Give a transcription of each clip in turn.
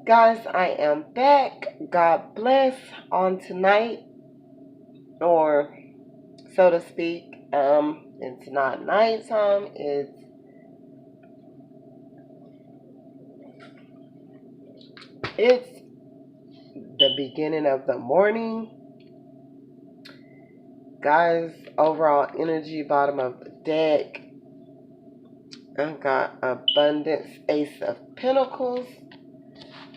Guys, I am back. God bless on tonight, or so to speak. It's not nighttime. It's the beginning of the morning. Guys, overall energy, bottom of the deck. I've got abundance, ace of pentacles,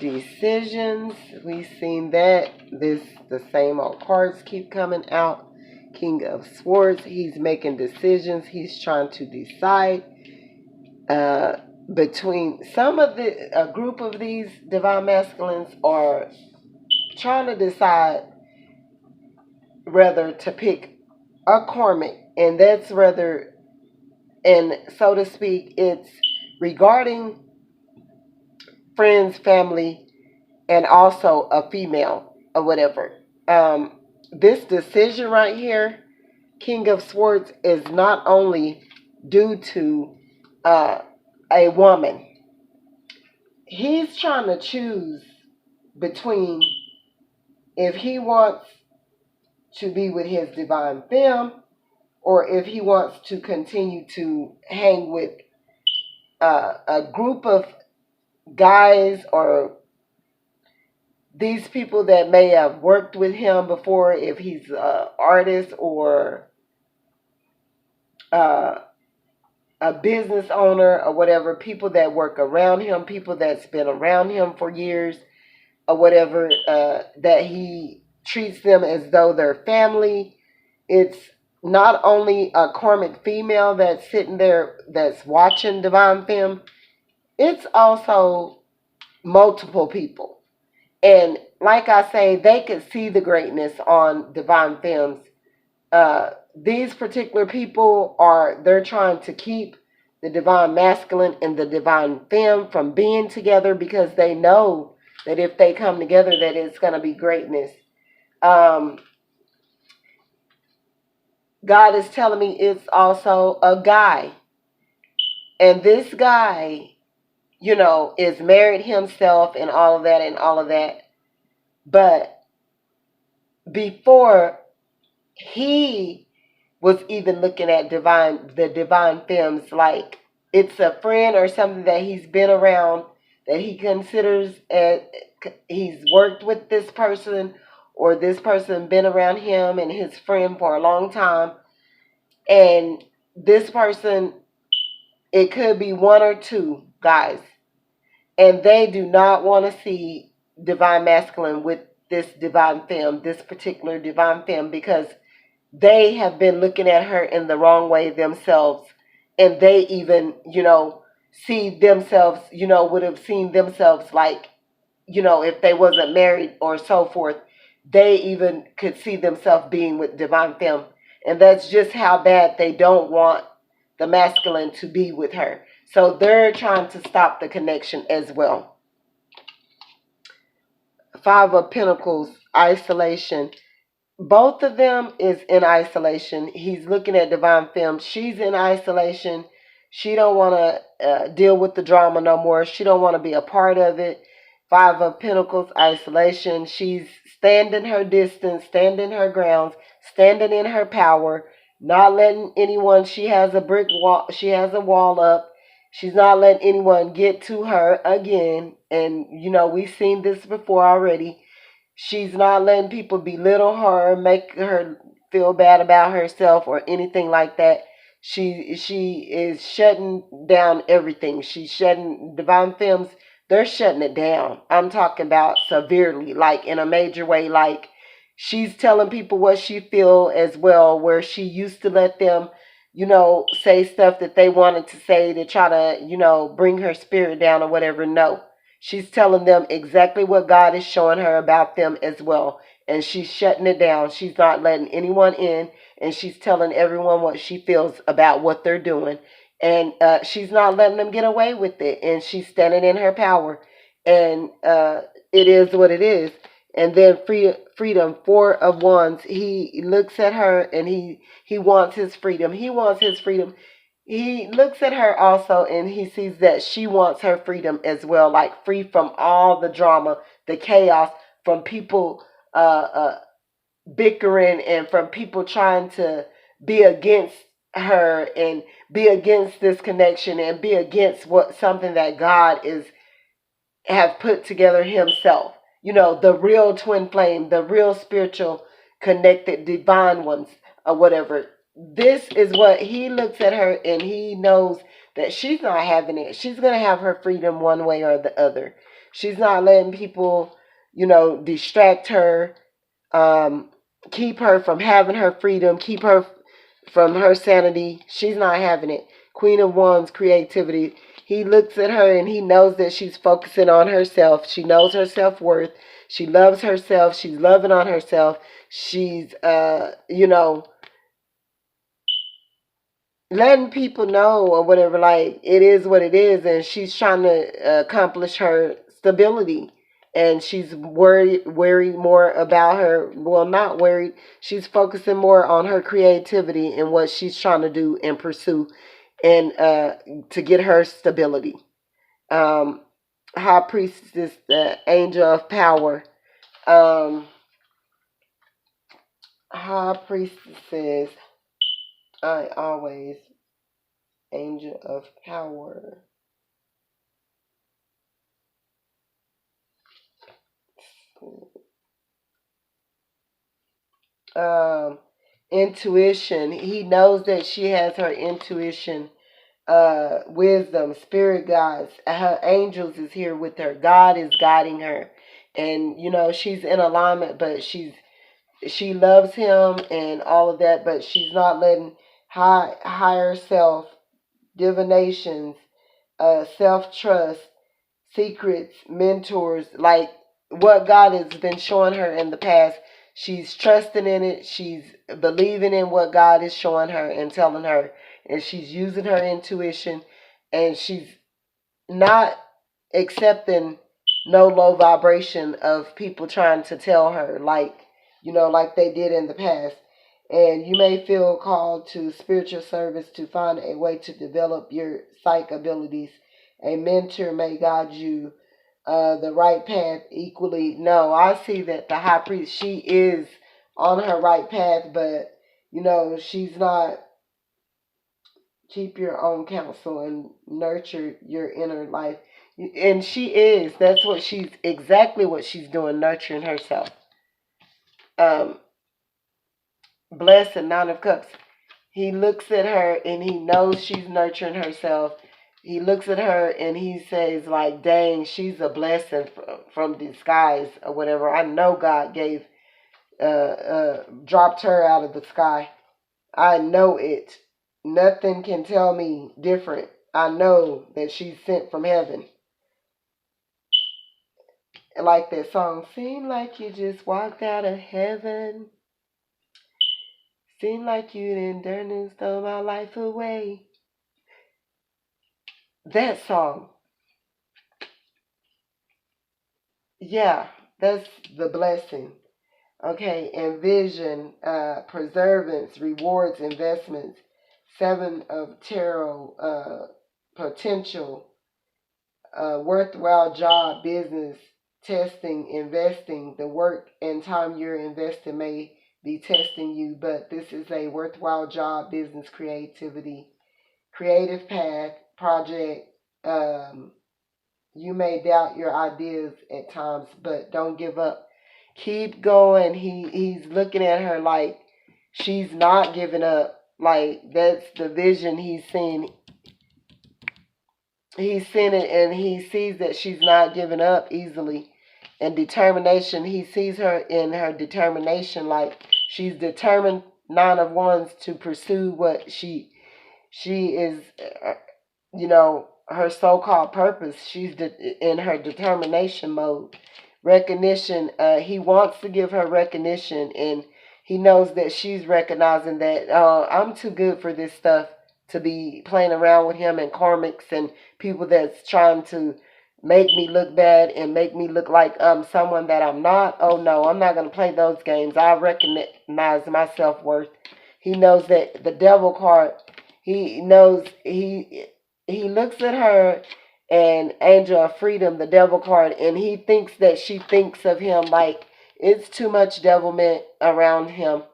decisions. We've seen that. The same old cards keep coming out. King of Swords. He's making decisions. He's trying to decide between some of a group of these divine masculines are trying to decide whether to pick a karmic, and that's rather, and so to speak, it's regarding friends, family, and also a female or whatever. This decision right here, King of Swords, is not only due to a woman. He's trying to choose between if he wants to be with his divine femme or if he wants to continue to hang with a group of guys or these people that may have worked with him before, if he's an artist or uh, a business owner or whatever, people that work around him, people that's been around him for years or whatever, that he treats them as though they're family. It's not only a karmic female that's sitting there that's watching Divine Femme, it's also multiple people. And like I say, they could see the greatness on Divine Femmes. These particular people they're trying to keep the divine masculine and the divine femme from being together because they know that if they come together that it's going to be greatness. God is telling me it's also a guy, and this guy, is married himself and all of that, but before he was even looking at the divine femmes, like it's a friend or something that he's been around, that he considers he's worked with this person, or this person been around him and his friend for a long time, and this person, it could be one or two guys, and they do not want to see divine masculine with this divine femme, this particular divine femme, because they have been looking at her in the wrong way themselves. And they even, see themselves, would have seen themselves like, if they wasn't married or so forth, they even could see themselves being with divine femme. And that's just how bad they don't want the masculine to be with her. So they're trying to stop the connection as well. Five of Pentacles, isolation. Both of them is in isolation. He's looking at divine femme. She's in isolation. She don't want to deal with the drama no more. She don't want to be a part of it. Five of Pentacles, isolation. She's standing her distance, standing her grounds, standing in her power, not letting anyone. She has a brick wall. She has a wall up. She's not letting anyone get to her again. And we've seen this before already. She's not letting people belittle her, make her feel bad about herself or anything like that. She is shutting down everything. She's shutting divine femmes. They're shutting it down. I'm talking about severely, like in a major way. Like she's telling people what she feel as well, where she used to let them, say stuff that they wanted to say to try to, bring her spirit down or whatever. No. She's telling them exactly what God is showing her about them as well. And she's shutting it down. She's not letting anyone in. And she's telling everyone what she feels about what they're doing. And she's not letting them get away with it. And she's standing in her power. And it is what it is. And then freedom, Four of Wands. He looks at her and he wants his freedom. He wants his freedom. he looks at her also, and he sees that she wants her freedom as well, like free from all the drama, the chaos, from people bickering, and from people trying to be against her and be against this connection and be against what something that God is have put together himself. You know, the real twin flame, the real spiritual connected divine ones or whatever. This is what he looks at her, and he knows that she's not having it. She's going to have her freedom one way or the other. She's not letting people, distract her, um, keep her from having her freedom, keep her from her sanity. She's not having it. Queen of Wands, creativity. He looks at her and he knows that she's focusing on herself. She knows her self-worth. She loves herself. She's loving on herself. She's, letting people know or whatever, like, it is what it is, and she's trying to accomplish her stability, and she's worried more about her, well, not worried, she's focusing more on her creativity and what she's trying to do and pursue, and to get her stability. um High priestess, the angel of power. um High priestess, I always, angel of power. um Intuition. He knows that she has her intuition, wisdom, spirit guides, her angels is here with her, God is guiding her, and she's in alignment, but she loves him and all of that, but she's not letting higher self, divinations, self trust, secrets, mentors, like what God has been showing her in the past. She's trusting in it. She's believing in what God is showing her and telling her. And she's using her intuition. And she's not accepting no low vibration of people trying to tell her, like they did in the past. And you may feel called to spiritual service to find a way to develop your psych abilities. A mentor may guide you the right path equally. No, I see that the high priest, she is on her right path, but she's not. Keep your own counsel and nurture your inner life. And she is. That's what she's, exactly what she's doing, nurturing herself. Um, Blessed, Nine of Cups. He looks at her and he knows she's nurturing herself. He looks at her and he says, like, dang, she's a blessing from the skies or whatever. I know God dropped her out of the sky. I know it. Nothing can tell me different. I know that she's sent from heaven. Like that song, seem like you just walked out of heaven. Seem like you didn't done and stole my life away. That song. Yeah, that's the blessing. Okay, and vision, preservance, rewards, investments. Seven of tarot, potential, worthwhile job, business, testing, investing. The work and time you're investing may be testing you, but this is a worthwhile job, business, creativity, creative path, project. You may doubt your ideas at times, but don't give up. Keep going. He's looking at her like she's not giving up. Like, that's the vision he's seeing. He's seen it, and he sees that she's not giving up easily. And determination, he sees her in her determination, like she's determined, Nine of Wands, to pursue what she is, her so-called purpose. She's in her determination mode. Recognition, he wants to give her recognition, and he knows that she's recognizing that, I'm too good for this stuff to be playing around with him and karmics and people that's trying to make me look bad and make me look like someone that I'm not. Oh no, I'm not going to play those games. I recognize my self-worth. He knows that the devil card, He knows he looks at her and Angel of Freedom, the devil card, and he thinks that she thinks of him like it's too much devilment around him.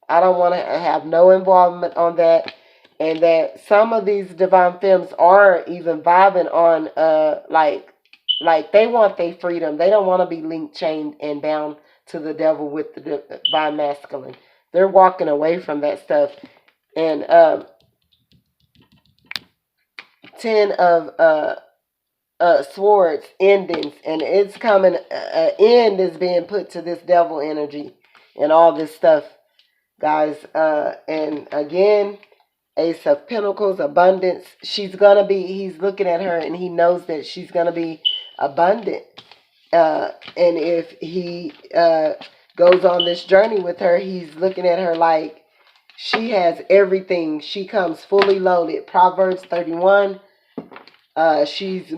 I don't want to have no involvement on that. And that some of these divine femmes are even vibing on like they want their freedom. They don't want to be linked, chained, and bound to the devil with the divine masculine. They're walking away from that stuff. And 10 of swords, endings, and it's coming. End is being put to this devil energy and all this stuff, guys. And again, Ace of Pentacles, abundance. She's gonna be. He's looking at her, and he knows that she's gonna be abundant. And if he goes on this journey with her, he's looking at her like she has everything. She comes fully loaded. Proverbs 31. She's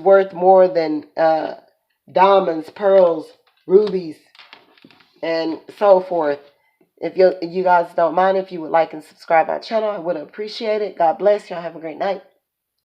worth more than diamonds, pearls, rubies, and so forth. If you guys don't mind, if you would like and subscribe my channel, I would appreciate it. God bless y'all. Have a great night.